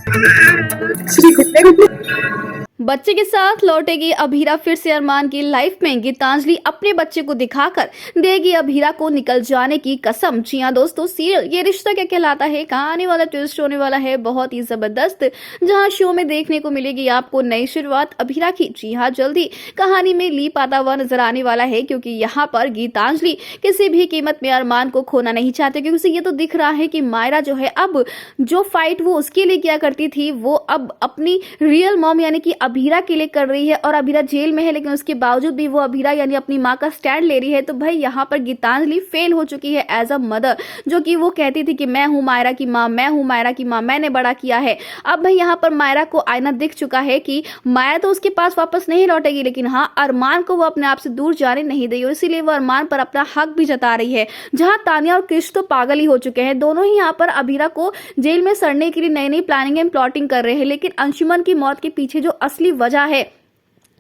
श्री गुट्टे बच्चे के साथ लौटेगी अभीरा, फिर से अरमान की लाइफ में गीतांजलि अपने बच्चे को दिखाकर देगी अभीरा को निकल जाने की कसम। जी हाँ दोस्तों, सीरियल ये रिश्ता क्या कहलाता है का आने वाला ट्विस्ट होने वाला है बहुत ही जबरदस्त, जहां शो में देखने को मिलेगी आपको नई शुरुआत अभीरा की। जी हाँ, जल्दी कहानी में लीप आता हुआ नजर आने वाला है, क्योंकि यहाँ पर गीतांजलि किसी भी कीमत में अरमान को खोना नहीं चाहते, क्योंकि उसे ये तो दिख रहा है कि मायरा जो है अब जो फाइट वो उसके लिए क्या करती थी, वो अब अपनी रियल मॉम यानी कि अभीरा के लिए कर रही है। और अभीरा जेल में है, लेकिन उसके बावजूद भी वो अभीरा यानी अपनी माँ का स्टैंड ले रही है। तो भाई यहाँ पर गीतांजलि फेल हो चुकी है एज अ मदर, जो कि वो कहती थी कि मैं हूँ मायरा की माँ, मैं हूँ मायरा की माँ, मैंने बड़ा किया है। अब भाई यहाँ पर मायरा को आईना दिख चुका है कि माया तो उसके पास वापस नहीं लौटेगी, लेकिन हाँ अरमान को वो अपने आप से दूर जाने नहीं देगी, इसीलिए वो अरमान पर अपना हक भी जता रही है। जहाँ तानिया और कृष तो पागल ही हो चुके हैं, दोनों ही यहाँ पर अभीरा को जेल में सड़ने के लिए नई नई प्लानिंग एंड प्लॉटिंग कर रहे हैं। लेकिन अंशुमन की मौत के पीछे जो असली वजह है,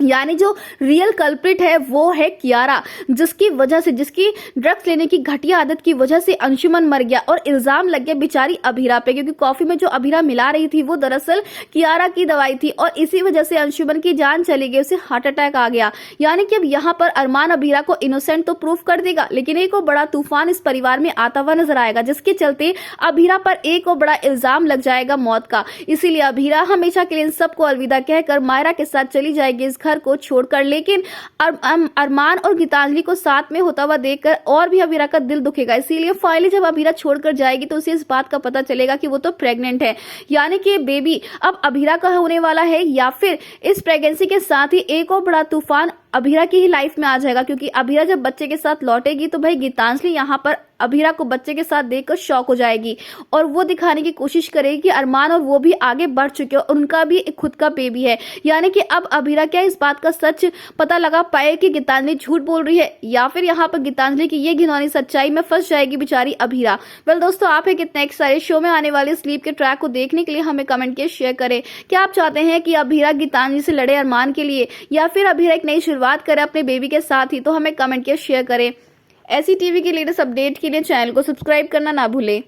यानी जो रियल कल्प्रिट है, वो है कियारा, जिसकी वजह से, जिसकी ड्रग्स लेने की घटिया आदत की वजह से अंशुमन मर गया और इल्जाम लग गया बेचारी अभीरा पे, क्योंकि कॉफी में जो अभीरा मिला रही थी वो दरअसल कियारा की दवाई थी और इसी वजह से अंशुमन की जान चली गई, उसे हार्ट अटैक आ गया। यानी कि अब यहाँ पर अरमान अभीरा को इनोसेंट तो प्रूफ कर देगा, लेकिन एक और बड़ा तूफान इस परिवार में आता हुआ नजर आएगा, जिसके चलते अभीरा पर एक और बड़ा इल्जाम लग जाएगा मौत का। इसीलिए अभीरा हमेशा के लिए इन सबको अलविदा कहकर मायरा के साथ चली जाएगी इस घर को छोड़कर। लेकिन अरमान और गीतांजलि को साथ में होता हुआ देखकर और भी अभीरा का दिल दुखेगा। इसीलिए फाइनली जब अभीरा छोड़कर जाएगी तो उसे इस बात का पता चलेगा कि वो तो प्रेग्नेंट है, यानी कि बेबी अब अभीरा का होने वाला है, या फिर इस प्रेगनेंसी के साथ ही एक और बड़ा तूफान अभीरा की ही लाइफ में आ जाएगा। क्योंकि अभीरा जब बच्चे के साथ लौटेगी तो भाई गीतांजलि यहाँ पर अभीरा को बच्चे के साथ देखकर शॉक हो जाएगी और वो दिखाने की कोशिश करेगी कि अरमान और वो भी आगे बढ़ चुके हैं, उनका भी एक खुद का बेबी है। यानी कि अब अभीरा क्या इस बात का सच पता लगा पाए कि गीतांजलि झूठ बोल रही है, या फिर यहाँ पर गीतांजलि की ये घिनौनी सच्चाई में फंस जाएगी बेचारी अभीरा। वेल दोस्तों, आप है कितने एक्साइटेड शो में आने वाले स्लीप के ट्रैक को देखने के लिए? हमें कमेंट के शेयर करें। क्या आप चाहते हैं कि अभीरा गीतांजलि से लड़े अरमान के लिए, या फिर अभीरा एक नई शुरुआत करे अपने बेबी के साथ ही? तो हमें कमेंट के शेयर करें। ऐसी टीवी की लेटेस्ट अपडेट के लिए चैनल को सब्सक्राइब करना ना भूलें।